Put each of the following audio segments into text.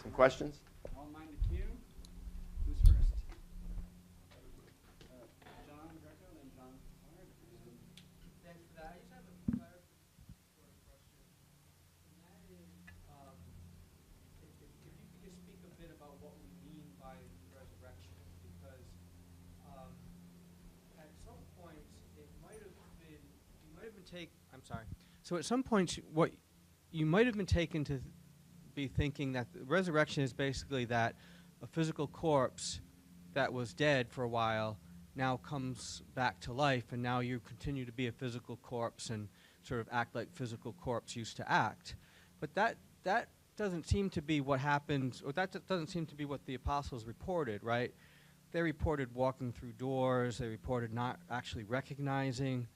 Some questions? All mind the queue. Who's first? John Greco, then John Howard. Thanks for that. I just have a clarificatory question, and that is, if you could just speak a bit about what we mean by resurrection, because at some points it might have been, you might have been taken. I'm sorry. So at some points, what you might have been taken to be thinking that the resurrection is basically that a physical corpse that was dead for a while now comes back to life, and now you continue to be a physical corpse and sort of act like physical corpse used to act. But that doesn't seem to be what happened, or that doesn't seem to be what the apostles reported, right? They reported walking through doors. They reported not actually recognizing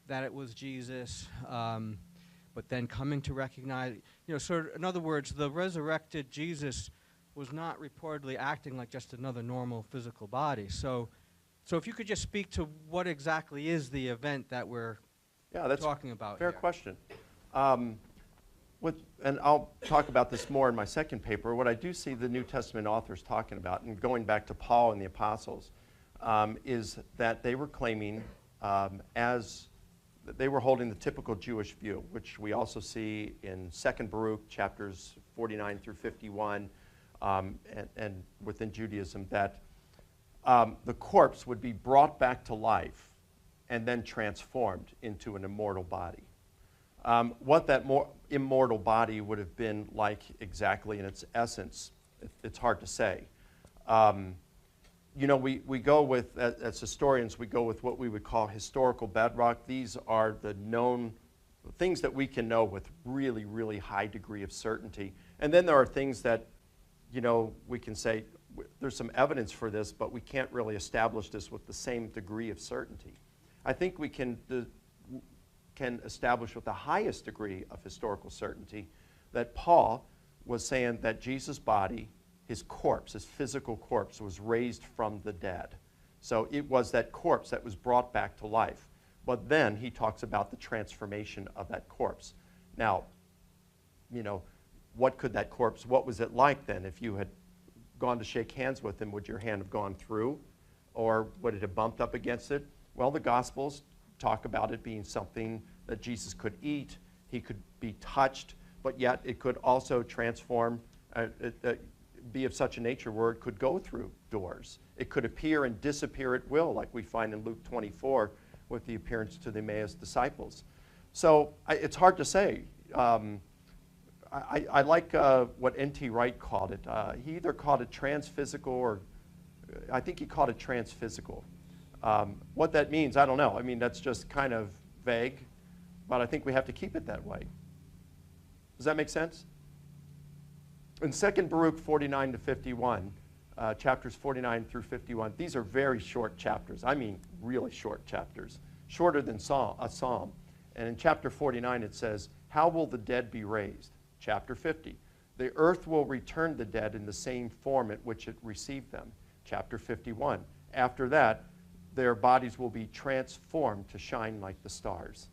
that it was Jesus, but then coming to recognize, sort of, in other words, the resurrected Jesus was not reportedly acting like just another normal physical body. So if you could just speak to what exactly is the event that we're talking about fair here. question. And I'll talk about this more in my second paper. What I do see the New Testament authors talking about, and going back to Paul and the apostles, is that they were claiming they were holding the typical Jewish view, which we also see in 2 Baruch, chapters 49 through 51, and within Judaism, that the corpse would be brought back to life and then transformed into an immortal body. What that immortal body would have been like exactly in its essence, it's hard to say. We go with, as historians, we go with what we would call historical bedrock. These are the known things that we can know with really, really high degree of certainty. And then there are things that, we can say, there's some evidence for this, but we can't really establish this with the same degree of certainty. I think we can establish with the highest degree of historical certainty that Paul was saying that Jesus' body, his corpse, his physical corpse, was raised from the dead. So it was that corpse that was brought back to life. But then he talks about the transformation of that corpse. Now, what was it like then? If you had gone to shake hands with him, would your hand have gone through? Or would it have bumped up against it? Well, the Gospels talk about it being something that Jesus could eat, he could be touched, but yet it could also transform, be of such a nature where it could go through doors. It could appear and disappear at will, like we find in Luke 24 with the appearance to the Emmaus disciples. So it's hard to say. I like what N.T. Wright called it. He either called it transphysical or I think he called it transphysical. What that means, I don't know. I mean, that's just kind of vague, but I think we have to keep it that way. Does that make sense? In 2 Baruch 49 to 51, chapters 49 through 51, these are very short chapters. I mean, really short chapters, shorter than a psalm. And in chapter 49, it says, "How will the dead be raised?" Chapter 50, "The earth will return the dead in the same form at which it received them." Chapter 51, "After that, their bodies will be transformed to shine like the stars."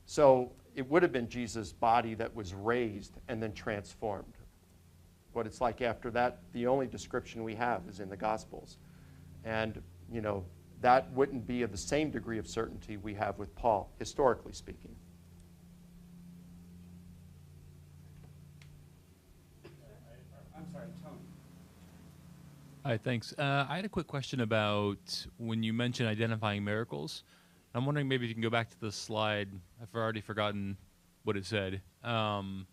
So it would have been Jesus' body that was raised and then transformed. What it's like after that, the only description we have is in the Gospels. And, that wouldn't be of the same degree of certainty we have with Paul, historically speaking. I'm sorry, Tony. Hi, thanks. I had a quick question about when you mentioned identifying miracles. I'm wondering maybe if you can go back to the slide. I've already forgotten what it said. And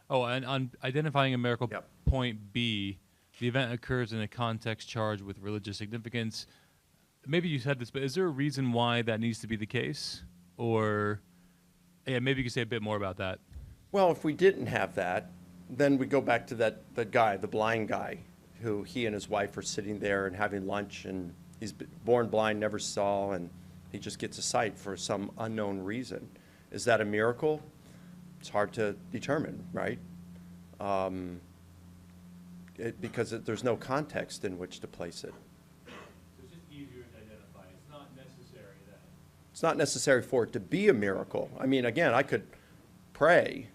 on identifying a miracle, Yep. Point B, the event occurs in a context charged with religious significance. Maybe you said this, but is there a reason why that needs to be the case? Or, maybe you could say a bit more about that. Well, if we didn't have that, then we go back to the guy, the blind guy, who he and his wife are sitting there and having lunch, and he's born blind, never saw, and he just gets a sight for some unknown reason. Is that a miracle? It's hard to determine, right? Because there's no context in which to place it. So it's just easier to identify. It's not necessary that. It's not necessary for it to be a miracle. I mean, again, I could pray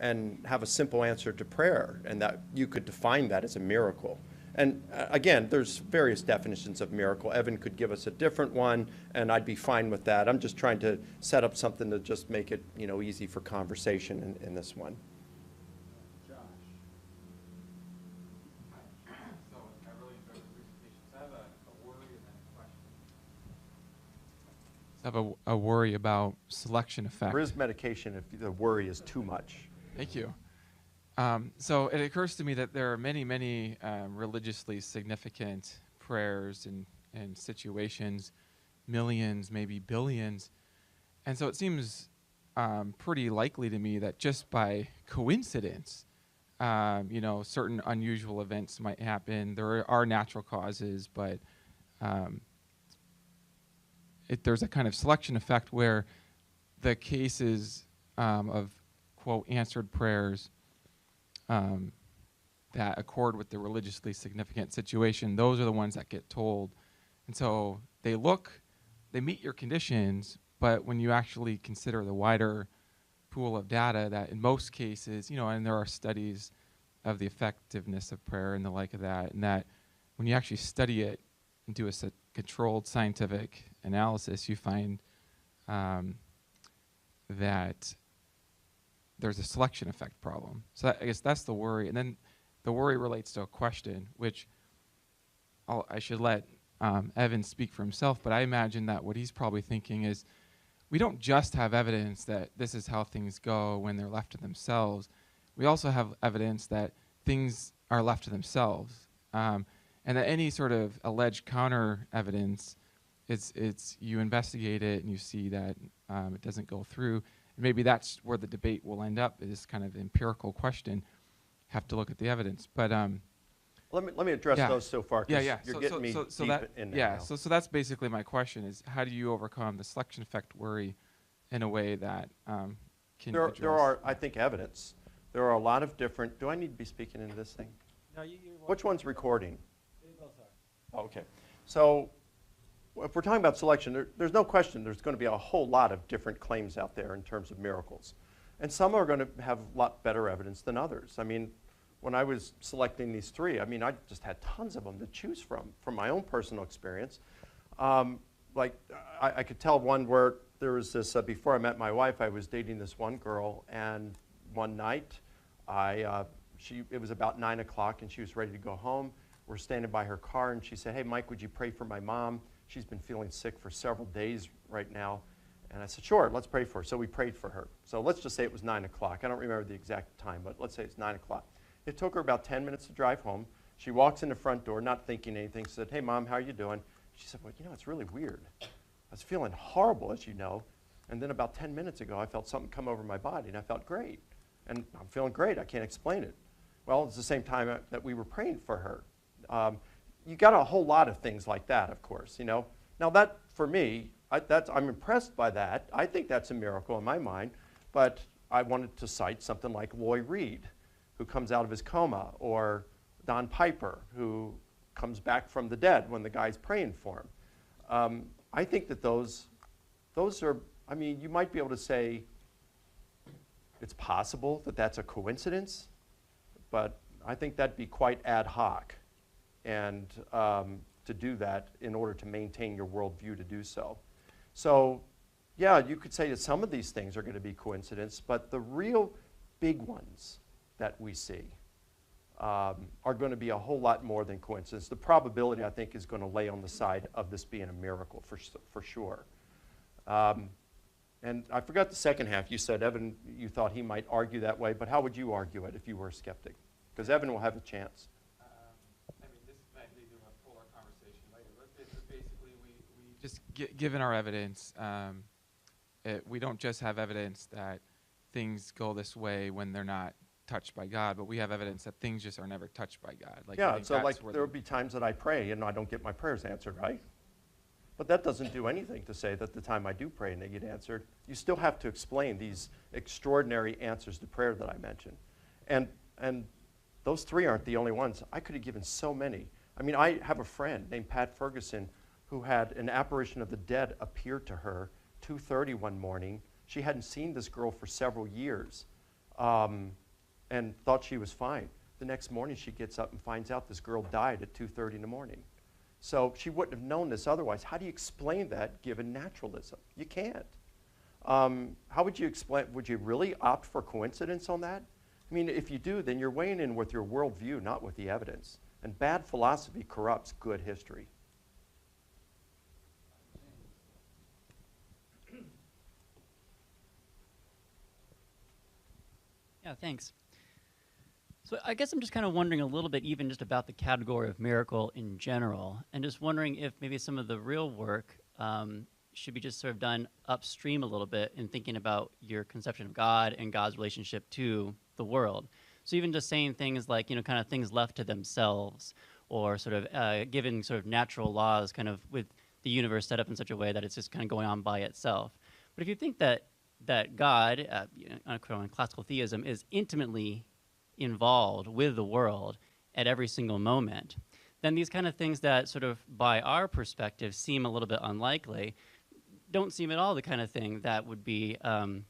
and have a simple answer to prayer, and that you could define that as a miracle. And again, there's various definitions of miracle. Evan could give us a different one, and I'd be fine with that. I'm just trying to set up something to just make it, easy for conversation in this one. Josh. So I really enjoyed the presentation. So I have a worry and then a question. I have a worry about selection effect. There is medication if the worry is too much. Thank you. So it occurs to me that there are many, many religiously significant prayers and situations, millions, maybe billions. And so it seems pretty likely to me that just by coincidence, certain unusual events might happen. There are natural causes, but there's a kind of selection effect where the cases of, quote, answered prayers that accord with the religiously significant situation, those are the ones that get told. And so they meet your conditions, but when you actually consider the wider pool of data, that in most cases, and there are studies of the effectiveness of prayer and the like of that, and that when you actually study it and do a controlled scientific analysis, you find that there's a selection effect problem. So I guess that's the worry. And then the worry relates to a question, which I should let Evan speak for himself, but I imagine that what he's probably thinking is, we don't just have evidence that this is how things go when they're left to themselves. We also have evidence that things are left to themselves. And that any sort of alleged counter evidence, it's you investigate it and you see that it doesn't go through. Maybe that's where the debate will end up, is this kind of empirical question. Have to look at the evidence. But let me address those so far, because you're getting me deep in there now. So that's basically my question, is how do you overcome the selection effect worry in a way that can address? There are, I think, evidence. There are a lot of different, do I need to be speaking into this thing? No, Which one's recording? They both are. Oh, okay. So if we're talking about selection, there's no question there's going to be a whole lot of different claims out there in terms of miracles. And some are going to have a lot better evidence than others. I mean, when I was selecting these three, I just had tons of them to choose from my own personal experience. I could tell one where there was this, before I met my wife, I was dating this one girl, and one night, it was about 9 o'clock, and she was ready to go home. We're standing by her car, and she said, "Hey, Mike, would you pray for my mom? She's been feeling sick for several days right now." And I said, "Sure, let's pray for her." So we prayed for her. So let's just say it was 9 o'clock. I don't remember the exact time, but let's say it's 9 o'clock. It took her about 10 minutes to drive home. She walks in the front door, not thinking anything, said, "Hey, Mom, how are you doing?" She said, "Well, it's really weird. I was feeling horrible, as you know. And then about 10 minutes ago, I felt something come over my body, and I felt great. And I'm feeling great. I can't explain it." Well, it's the same time that we were praying for her. You got a whole lot of things like that, of course, Now that, for me, I'm impressed by that. I think that's a miracle in my mind. But I wanted to cite something like Loy Reed, who comes out of his coma, or Don Piper, who comes back from the dead when the guy's praying for him. I think that those are, you might be able to say it's possible that that's a coincidence, but I think that'd be quite ad hoc, and to do that in order to maintain your worldview to do so. So, yeah, you could say that some of these things are going to be coincidence, but the real big ones that we see are going to be a whole lot more than coincidence. The probability, I think, is going to lay on the side of this being a miracle for sure. And I forgot the second half. You said, Evan, you thought he might argue that way, but how would you argue it if you were a skeptic? Because Evan will have a chance. This might lead to a fuller conversation later, but basically we just given our evidence, we don't just have evidence that things go this way when they're not touched by God, but we have evidence that things just are never touched by God. There will be times that I pray and I don't get my prayers answered, right? But that doesn't do anything to say that the time I do pray and they get answered, you still have to explain these extraordinary answers to prayer that I mentioned. And those three aren't the only ones. I could have given so many. I have a friend named Pat Ferguson who had an apparition of the dead appear to her 2:30 one morning. She hadn't seen this girl for several years. and thought she was fine. The next morning she gets up and finds out this girl died at 2:30 in the morning. So she wouldn't have known this otherwise. How do you explain that given naturalism? You can't. How would you explain, would you really opt for coincidence on that? I mean, if you do, then you're weighing in with your worldview, not with the evidence. And bad philosophy corrupts good history. Yeah, thanks. So I guess I'm just kind of wondering a little bit even just about the category of miracle in general, and just wondering if maybe some of the real work should be just sort of done upstream a little bit in thinking about your conception of God and God's relationship to the world. So even just saying things like, you know, kind of things left to themselves, or sort of given sort of natural laws kind of with the universe set up in such a way that it's just kind of going on by itself. But if you think that God, on classical theism, is intimately involved with the world at every single moment, then these kind of things that sort of by our perspective seem a little bit unlikely don't seem at all the kind of thing that would be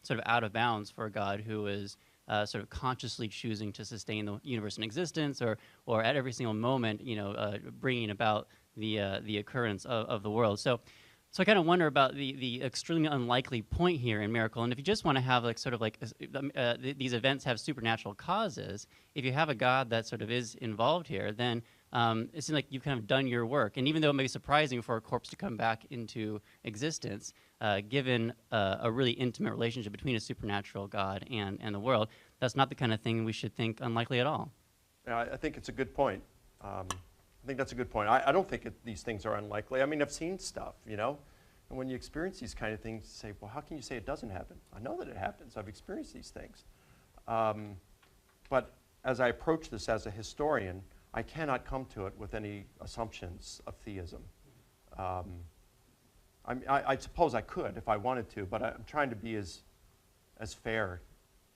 sort of out of bounds for a God who is sort of consciously choosing to sustain the universe in existence, or at every single moment, you know, bringing about the occurrence of the world. So I kind of wonder about the extremely unlikely point here in miracle. And if you just want to have like sort of like these events have supernatural causes, if you have a God that sort of is involved here, then it seems like you've kind of done your work. And even though it may be surprising for a corpse to come back into existence, given a really intimate relationship between a supernatural God and the world, that's not the kind of thing we should think unlikely at all. Yeah, I think it's a good point. I think that's a good point. I don't think these things are unlikely. I mean, I've seen stuff, you know, and when you experience these kind of things, you say, well, how can you say it doesn't happen? I know that it happens. I've experienced these things. But as I approach this as a historian, I cannot come to it with any assumptions of theism. I suppose I could if I wanted to, but I'm trying to be as fair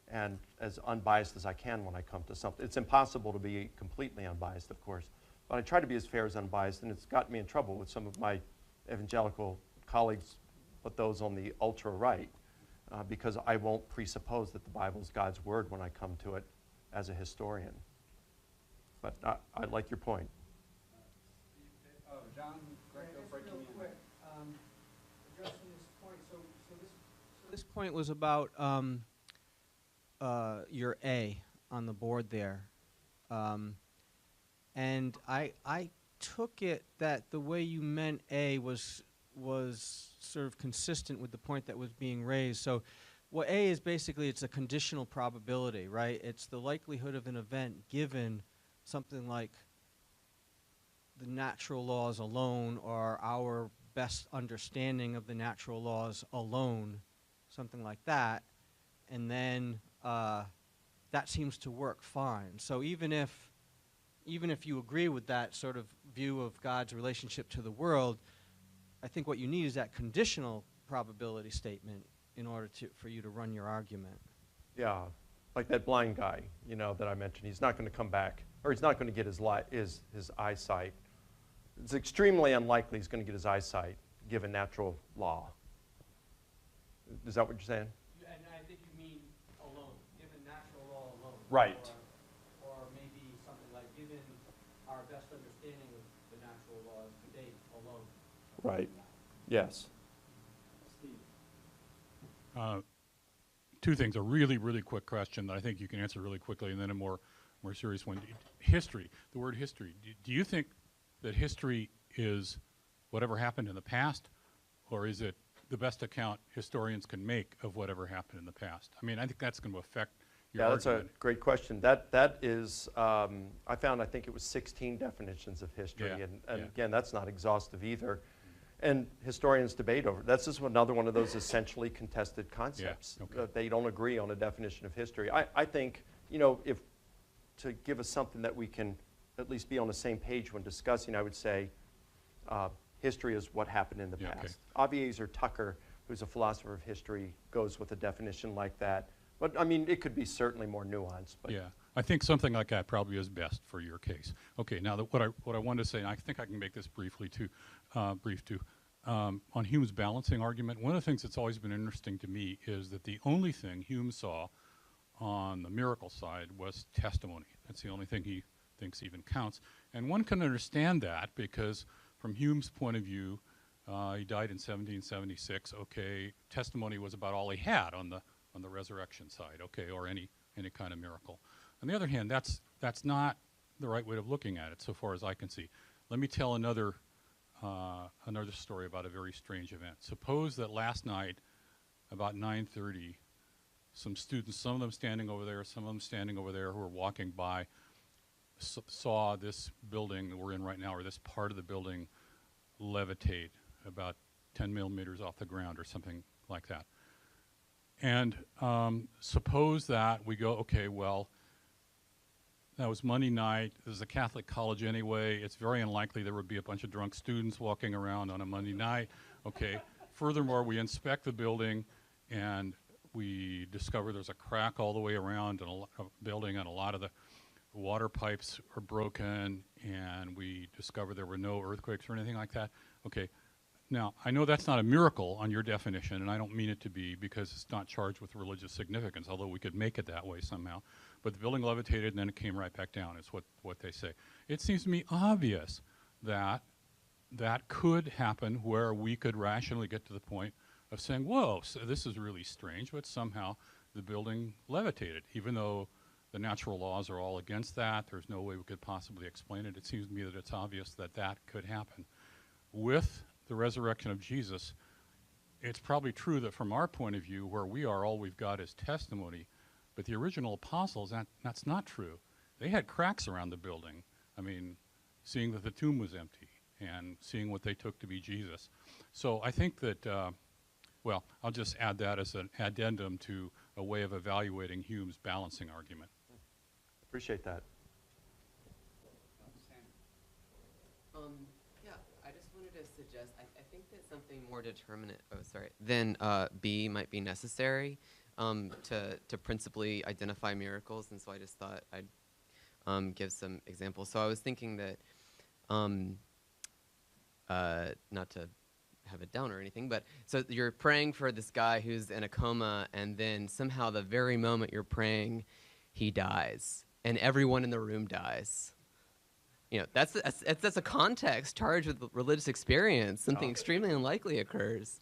and as unbiased as I can when I come to something. It's impossible to be completely unbiased, of course. But I try to be as fair as unbiased, and it's gotten me in trouble with some of my evangelical colleagues, but those on the ultra-right, because I won't presuppose that the Bible is God's word when I come to it as a historian. But I like your point. Oh, John Greco breaking in. Quick, addressing this point. So this point was about your A on the board there. And I took it that the way you meant A was sort of consistent with the point that was being raised. So what A is basically, it's a conditional probability, right? It's the likelihood of an event given something like the natural laws alone, or our best understanding of the natural laws alone, something like that. And then that seems to work fine. So even if you agree with that sort of view of God's relationship to the world, I think what you need is that conditional probability statement in order for you to run your argument. Yeah, like that blind guy, you know, that I mentioned. He's not going to come back, or he's not going to get his eyesight. It's extremely unlikely he's going to get his eyesight given natural law. Is that what you're saying? And I think you mean alone, given natural law alone. Right. Or maybe something like given our best understanding of the natural laws to date alone. Right. Yes. Two things. A really, really quick question that I think you can answer really quickly, and then a more serious one. History, the word history. Do you think that history is whatever happened in the past, or is it the best account historians can make of whatever happened in the past? I mean, I think that's going to affect your Yeah, argument. that's a great question. That is, I found, I think it was 16 definitions of history, Yeah, and yeah. again, that's not exhaustive either. And historians debate over. That's just another one of those essentially contested concepts. okay. That they don't agree on a definition of history. I think, you know, if to give us something that we can at least be on the same page when discussing, I would say history is what happened in the Yeah, okay. past. Aviezer Tucker, who's a philosopher of history, goes with a definition like that. But I mean, it could be certainly more nuanced. But Yeah, I think something like that probably is best for your case. Okay, now what I wanted to say, and I think I can make this brief too, on Hume's balancing argument. One of the things that's always been interesting to me is that the only thing Hume saw on the miracle side was testimony. That's the only thing he thinks even counts. And one can understand that because from Hume's point of view, he died in 1776. Okay, testimony was about all he had on the resurrection side. Okay, or any kind of miracle. On the other hand, that's not the right way of looking at it, so far as I can see. Let me tell another story about a very strange event. Suppose that last night, about 9:30, some students, some of them standing over there, some of them standing over there, who were walking by, saw this building that we're in right now, or this part of the building, levitate about 10 millimeters off the ground or something like that. And suppose that we go, okay, well, that was Monday night. This is a Catholic college anyway. It's very unlikely there would be a bunch of drunk students walking around on a Monday night. Okay. Furthermore, we inspect the building and we discover there's a crack all the way around in a building, and a lot of the water pipes are broken, and we discover there were no earthquakes or anything like that. Okay. Now, I know that's not a miracle on your definition, and I don't mean it to be because it's not charged with religious significance, although we could make it that way somehow. But the building levitated and then it came right back down, is what they say. It seems to me obvious that that could happen, where we could rationally get to the point of saying, whoa, so this is really strange, but somehow the building levitated, even though the natural laws are all against that. There's no way we could possibly explain it. It seems to me that it's obvious that that could happen. With the resurrection of Jesus, it's probably true that from our point of view, where we are, all we've got is testimony. But the original apostles, that's not true. They had cracks around the building. I mean, seeing that the tomb was empty and seeing what they took to be Jesus. So I think that, well, I'll just add that as an addendum to a way of evaluating Hume's balancing argument. Appreciate that. Yeah, I just wanted to suggest, I think that something more determinate, than B might be necessary to principally identify miracles, and so I just thought I'd give some examples. So I was thinking that, not to have a downer or anything, but so you're praying for this guy who's in a coma, and then somehow the very moment you're praying, he dies, and everyone in the room dies. You know, that's a context charged with religious experience. Something extremely unlikely occurs,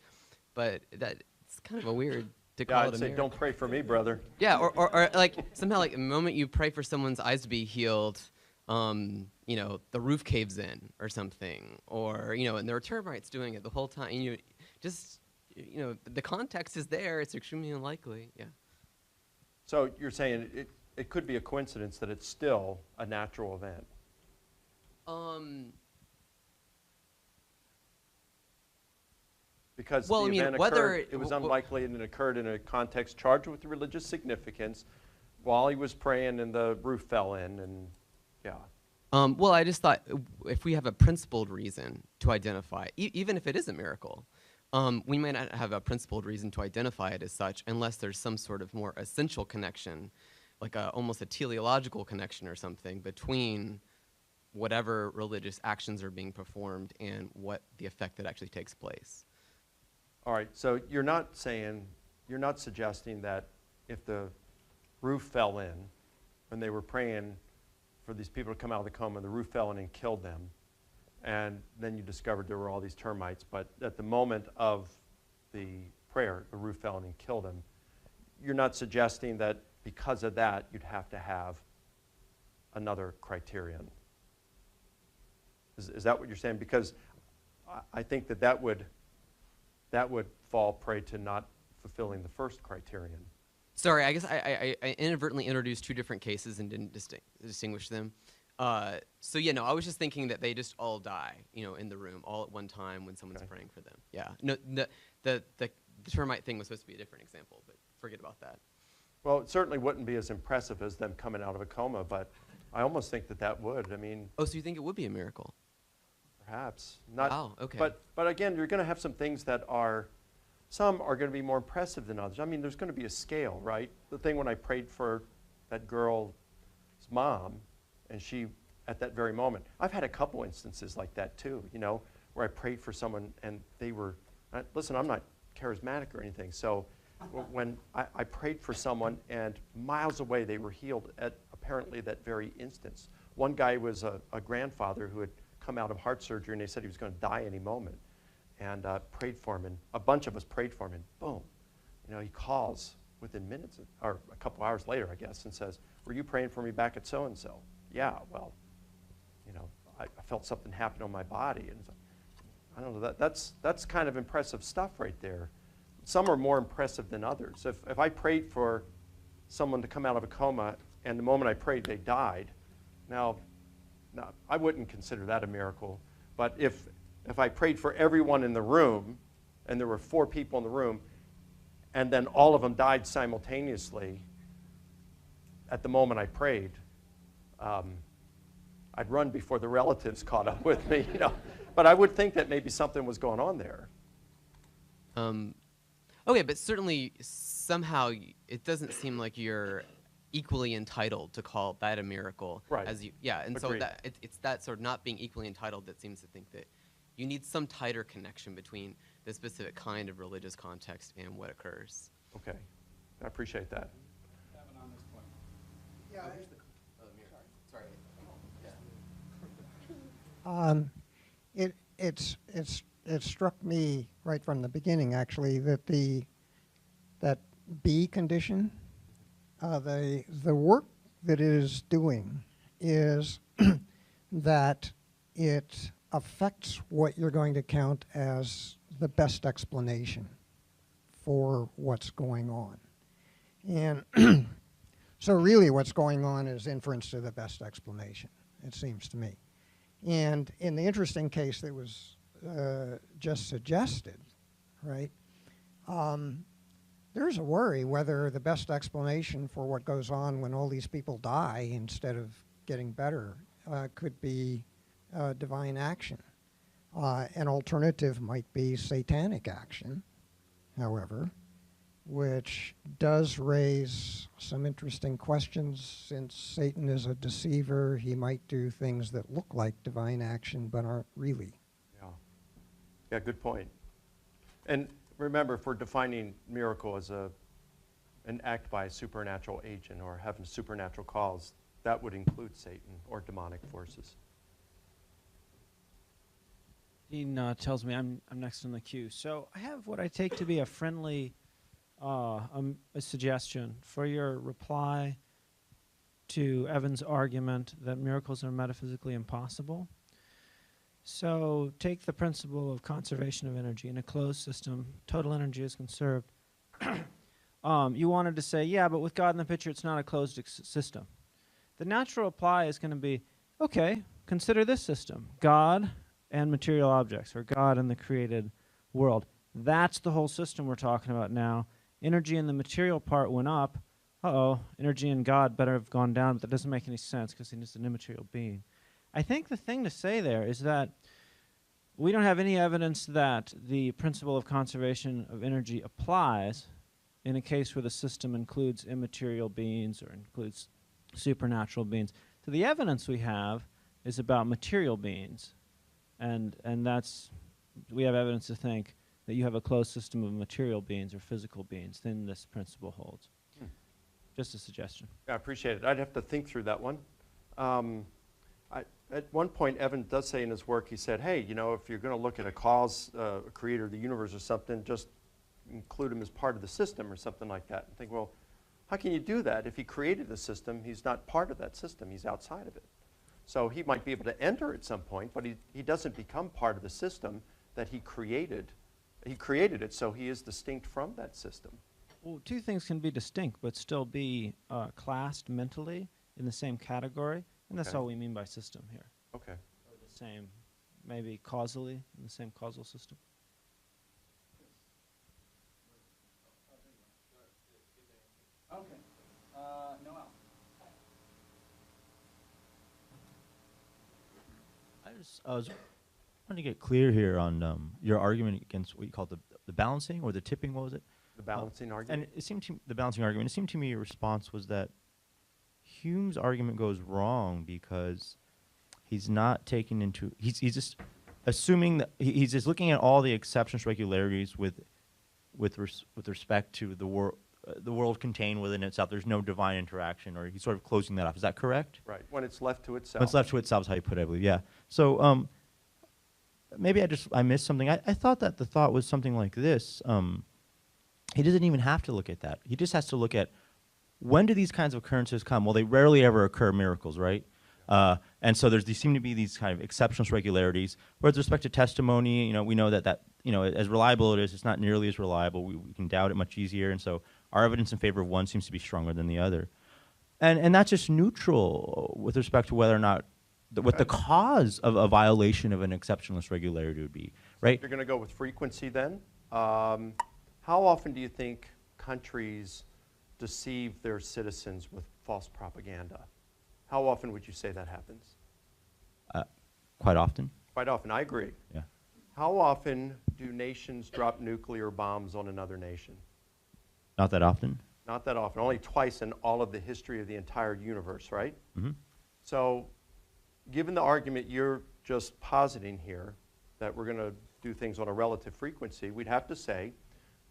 but it's kind of a weird to call Yeah, it I'd a say, miracle. don't pray for me, brother. Yeah, or like somehow like the moment you pray for someone's eyes to be healed, you know, the roof caves in or something, or you know, and there are termites doing it the whole time. And the context is there. It's extremely unlikely. Yeah. So you're saying it could be a coincidence that it's still a natural event. Because Well, the I mean, event whether occurred, it was unlikely, and it occurred in a context charged with religious significance while he was praying and the roof fell in, and yeah. Well, I just thought if we have a principled reason to identify, even if it is a miracle, we might not have a principled reason to identify it as such unless there's some sort of more essential connection, like almost a teleological connection or something between whatever religious actions are being performed and what the effect that actually takes place. All right, so you're not suggesting that if the roof fell in, when they were praying for these people to come out of the coma, the roof fell in and killed them, and then you discovered there were all these termites, but at the moment of the prayer, the roof fell in and killed them. You're not suggesting that because of that, you'd have to have another criterion. Is that what you're saying? Because I think that would fall prey to not fulfilling the first criterion. Sorry, I guess I inadvertently introduced two different cases and didn't distinguish them. So yeah, no, I was just thinking that they just all die, you know, in the room all at one time when someone's praying for them. Yeah, no, the termite thing was supposed to be a different example, but forget about that. Well, it certainly wouldn't be as impressive as them coming out of a coma, but I almost think that would. I mean, Oh, so you think it would be a miracle? perhaps not. Wow, okay. But again, you're going to have some things that are, some are going to be more impressive than others. I mean, there's going to be a scale, right? The thing when I prayed for that girl's mom, and she, at that very moment, I've had a couple instances like that too, you know, where I prayed for someone and they were, listen, I'm not charismatic or anything, so when I prayed for someone, and miles away they were healed at apparently that very instance. One guy was a grandfather who had come out of heart surgery, and they said he was going to die any moment, and prayed for him, and a bunch of us prayed for him, and boom, you know, he calls within minutes, or a couple hours later, I guess, and says, "Were you praying for me back at so-and-so?" "Yeah, well, you know, I felt something happen on my body." And it's like, I don't know, that's kind of impressive stuff right there. Some are more impressive than others. If I prayed for someone to come out of a coma, and the moment I prayed, they died, now, I wouldn't consider that a miracle. But if I prayed for everyone in the room, and there were 4 people in the room, and then all of them died simultaneously at the moment I prayed, I'd run before the relatives caught up with me, you know. But I would think that maybe something was going on there. Okay, but certainly somehow it doesn't seem like you're equally entitled to call that a miracle. Right. And Agreed. so it's that sort of not being equally entitled that seems to think that you need some tighter connection between the specific kind of religious context and what occurs. Okay, I appreciate that. Evan on this point. Yeah, Sorry. it struck me right from the beginning, actually, that that B condition, the work that it is doing is that it affects what you're going to count as the best explanation for what's going on. And so really what's going on is inference to the best explanation, it seems to me. And in the interesting case that was just suggested, right, there's a worry whether the best explanation for what goes on when all these people die instead of getting better could be divine action. An alternative might be satanic action, however, which does raise some interesting questions. Since Satan is a deceiver, he might do things that look like divine action but aren't really. Yeah, good point. And remember, if we're defining miracle as an act by a supernatural agent or having supernatural cause, that would include Satan or demonic forces. Dean tells me I'm next in the queue. So I have what I take to be a friendly a suggestion for your reply to Evan's argument that miracles are metaphysically impossible. So take the principle of conservation of energy. In a closed system, total energy is conserved. You wanted to say, yeah, but with God in the picture, it's not a closed system. The natural reply is going to be, okay, consider this system, God and material objects, or God and the created world. That's the whole system we're talking about now. Energy in the material part went up. Energy in God better have gone down, but that doesn't make any sense because he's an immaterial being. I think the thing to say there is that we don't have any evidence that the principle of conservation of energy applies in a case where the system includes immaterial beings or includes supernatural beings. So the evidence we have is about material beings, and that's, we have evidence to think that you have a closed system of material beings or physical beings, then this principle holds. Just a suggestion. Yeah, I appreciate it. I'd have to think through that one. At one point, Evan does say in his work, he said, hey, you know, if you're going to look at a cause, a creator of the universe or something, just include him as part of the system or something like that. And think, well, how can you do that? If he created the system, he's not part of that system. He's outside of it. So he might be able to enter at some point, but he doesn't become part of the system that he created. He created it, so he is distinct from that system. Well, two things can be distinct, but still be classed mentally in the same category, and that's Okay. all we mean by system here. Okay. Or the same, maybe causally, in the same causal system. Okay. Noel. I was trying to get clear here on your argument against what you call the balancing or the tipping. What was it? The balancing argument? And it seemed to the balancing argument. It seemed to me your response was that Hume's argument goes wrong because he's not taking into he's just assuming that he's just looking at all the exceptions, regularities with with respect to the world contained within itself. There's no divine interaction, or he's sort of closing that off. Is that correct? Right, when it's left to itself. When it's left to itself is how you put it, I believe. Yeah. So maybe I missed something. I thought that the thought was something like this. He doesn't even have to look at that. He just has to look at, when do these kinds of occurrences come? Well, they rarely ever occur, miracles, right? And so there seem to be these kind of exceptional regularities. With respect to testimony, we know that as reliable it is, it's not nearly as reliable. We can doubt it much easier, and so our evidence in favor of one seems to be stronger than the other. And that's just neutral with respect to whether or not what the cause of a violation of an exceptionalist regularity would be, right? You're going to go with frequency then. How often do you think countries deceive their citizens with false propaganda? How often would you say that happens? Quite often. Quite often, I agree. Yeah. How often do nations drop nuclear bombs on another nation? Not that often. Not that often. Only twice in all of the history of the entire universe, right? Mm-hmm. So, given the argument you're just positing here, that we're going to do things on a relative frequency, we'd have to say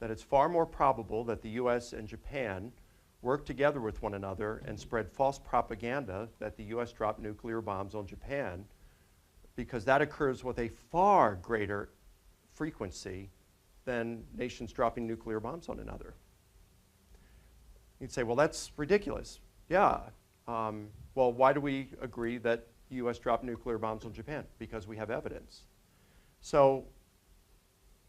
that it's far more probable that the US and Japan work together with one another and spread false propaganda that the US dropped nuclear bombs on Japan, because that occurs with a far greater frequency than nations dropping nuclear bombs on another. You'd say, well, that's ridiculous. Yeah. Well, why do we agree that the US dropped nuclear bombs on Japan? Because we have evidence. So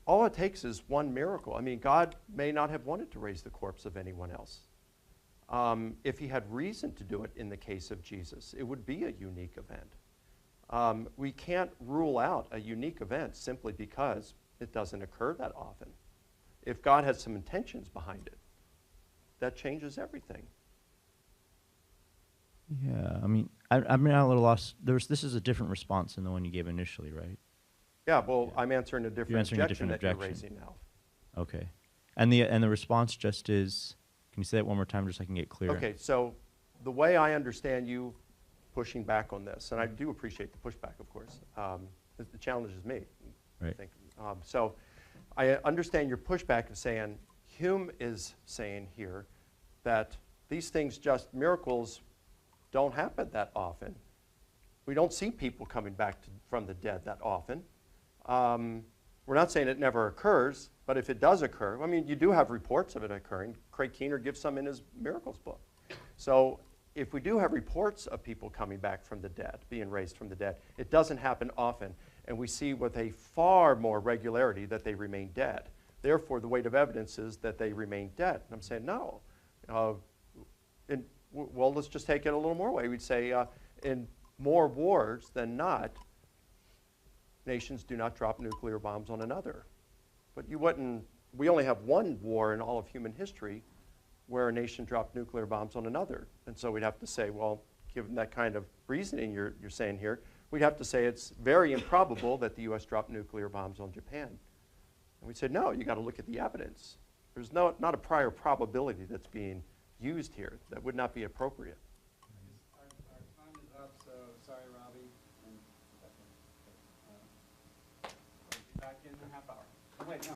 all it takes is one miracle. I mean, God may not have wanted to raise the corpse of anyone else. If he had reason to do it in the case of Jesus, it would be a unique event. We can't rule out a unique event simply because it doesn't occur that often. If God has some intentions behind it, that changes everything. Yeah, I mean, I'm a little lost. This is a different response than the one you gave initially, right? Yeah, well, I'm answering a different answering a objection different that objection. you're raising now. Okay. And the response just is, can you say that one more time just so I can get clear? Okay, so the way I understand you pushing back on this, and I do appreciate the pushback, of course. The challenge is me, I Right. think. So I understand your pushback of saying, Hume is saying here that these things, just miracles, don't happen that often. We don't see people coming back from the dead that often. We're not saying it never occurs, but if it does occur, I mean, you do have reports of it occurring. Craig Keener gives some in his Miracles book. So if we do have reports of people coming back from the dead, being raised from the dead, it doesn't happen often, and we see with a far more regularity that they remain dead. Therefore, the weight of evidence is that they remain dead. And I'm saying, no. Well, let's just take it a little more way. We'd say in more wars than not, nations do not drop nuclear bombs on another. But we only have one war in all of human history where a nation dropped nuclear bombs on another. And so we'd have to say, well, given that kind of reasoning you're saying here, we'd have to say it's very improbable that the US dropped nuclear bombs on Japan. And we'd say, no, you got to look at the evidence. There's not a prior probability that's being used here. That would not be appropriate. Our time is up, so sorry, Robbie. And, back in a half hour. Oh, wait, no.